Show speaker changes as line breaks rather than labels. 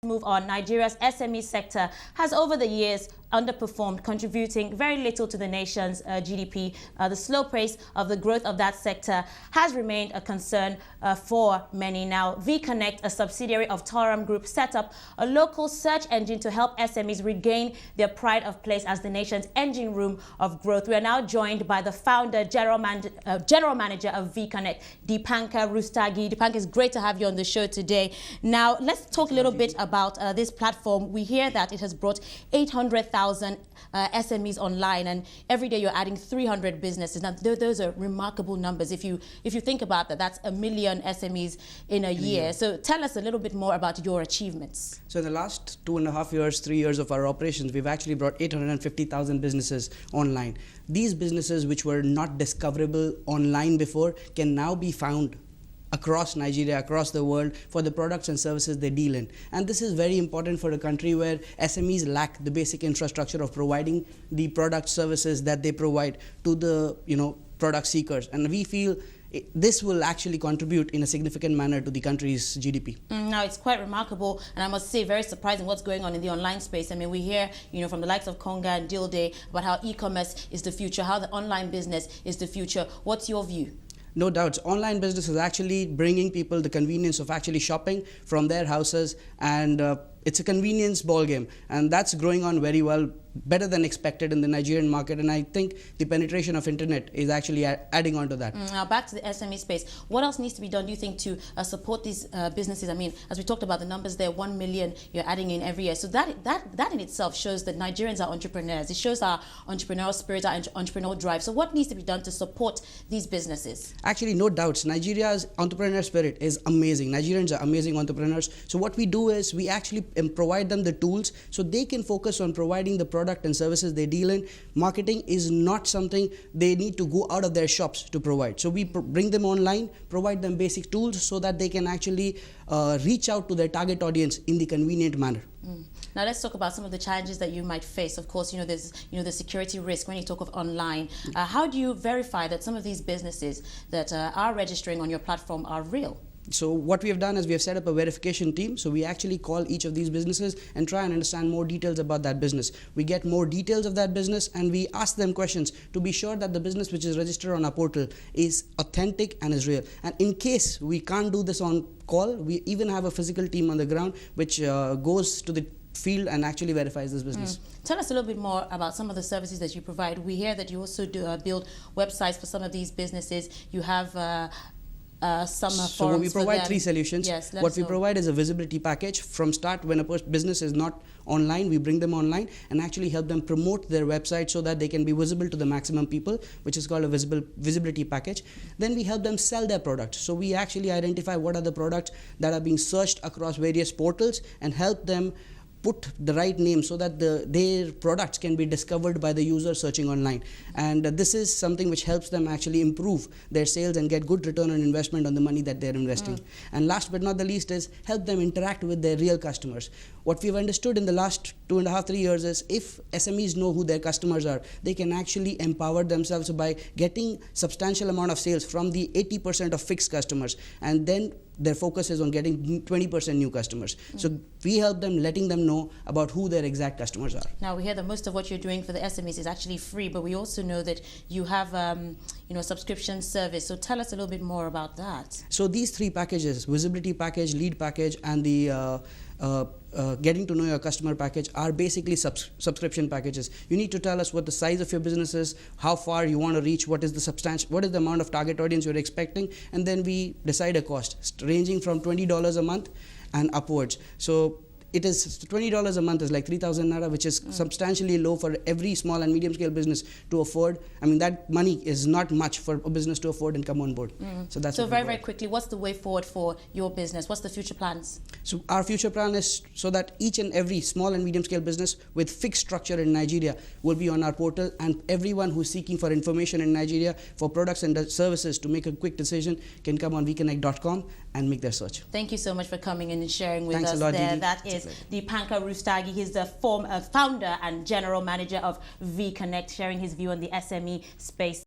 Move on. Nigeria's SME sector has over the years underperformed, contributing very little to the nation's GDP. The slow pace of the growth of that sector has remained a concern for many. Now, VConnect, a subsidiary of Torum Group, set up a local search engine to help SMEs regain their pride of place as the nation's engine room of growth. We are now joined by the founder, general manager of VConnect, Dipankar Rustagi. Dipankar, it's great to have you on the show today. Now, let's talk a little bit about this platform. We hear that it has brought 800,000 SMEs online, and every day you're adding 300 businesses. Now, those are remarkable numbers. If you think about that, that's 1 million SMEs in a year. So tell us a little bit more about your achievements.
So in the last 2.5 years, 3 years of our operations, we've actually brought 850,000 businesses online. These businesses, which were not discoverable online before, can now be found across Nigeria, across the world, for the products and services they deal in. And this is very important for a country where SMEs lack the basic infrastructure of providing the product services that they provide to the product seekers. And we feel this will actually contribute in a significant manner to the country's GDP.
Now, it's quite remarkable, and I must say very surprising what's going on in the online space. I mean, we hear from the likes of Konga and Dilday about how e-commerce is the future, how the online business is the future. What's your view?
No doubts. Online business is actually bringing people the convenience of actually shopping from their houses, and it's a convenience ball game, and that's growing on very well, better than expected in the Nigerian market, and I think the penetration of internet is actually adding on to that.
Now, back to the SME space. What else needs to be done, do you think, to support these businesses? I mean, as we talked about the numbers there, 1 million you're adding in every year. So that in itself shows that Nigerians are entrepreneurs. It shows our entrepreneurial spirit, our entrepreneurial drive. So what needs to be done to support these businesses?
Actually, no doubts. Nigeria's entrepreneur spirit is amazing. Nigerians are amazing entrepreneurs. So what we do is we actually provide them the tools so they can focus on providing the product and services they deal in. Marketing is not something they need to go out of their shops to provide. So we bring them online, provide them basic tools so that they can actually reach out to their target audience in the convenient manner.
Now, let's talk about some of the challenges that you might face. Of course, there's the security risk when you talk of online. How do you verify that some of these businesses that are registering on your platform are real?
So what we have done is we have set up a verification team. So we actually call each of these businesses and try and understand more details about that business. We get more details of that business and we ask them questions to be sure that the business which is registered on our portal is authentic and is real. And in case we can't do this on call, we even have a physical team on the ground which goes to the field and actually verifies this business.
Tell us a little bit more about some of the services that you provide. We hear that you also do build websites for some of these businesses. You have
so we provide 3 solutions.
Yes,
what we provide is a visibility package. From start, when a business is not online, we bring them online and actually help them promote their website so that they can be visible to the maximum people, which is called a visibility package. Then we help them sell their products. So we actually identify what are the products that are being searched across various portals and help them put the right name so that their products can be discovered by the user searching online. And this is something which helps them actually improve their sales and get good return on investment on the money that they're investing. And last but not the least is help them interact with their real customers. What we've understood in the last 2.5 to 3 years is if SMEs know who their customers are, they can actually empower themselves by getting substantial amount of sales from the 80% of fixed customers, and then their focus is on getting 20% new customers. So we help them, letting them know about who their exact customers are.
Now, we hear that most of what you're doing for the SMEs is actually free, but we also know that you have a subscription service. So tell us a little bit more about that.
So these 3 packages, visibility package, lead package, and the getting to know your customer package, are basically subscription packages. You need to tell us what the size of your business is, how far you want to reach, what is the amount of target audience you're expecting, and then we decide a cost ranging from $20 a month and upwards. So it is $20 a month is like 3,000 naira, which is substantially low for every small and medium scale business to afford. I mean, that money is not much for a business to afford and come on board.
So that's very quickly, what's the way forward for your business? What's the future plans?
So our future plan is so that each and every small and medium scale business with fixed structure in Nigeria will be on our portal, and everyone who's seeking for information in Nigeria for products and services to make a quick decision can come on vconnect.com and make their search.
Thank you so much for coming in and sharing with
Thanks
us
a lot,
there.
Didi.
That is Dipankar Rustagi. He's the founder and general manager of VConnect, sharing his view on the SME space.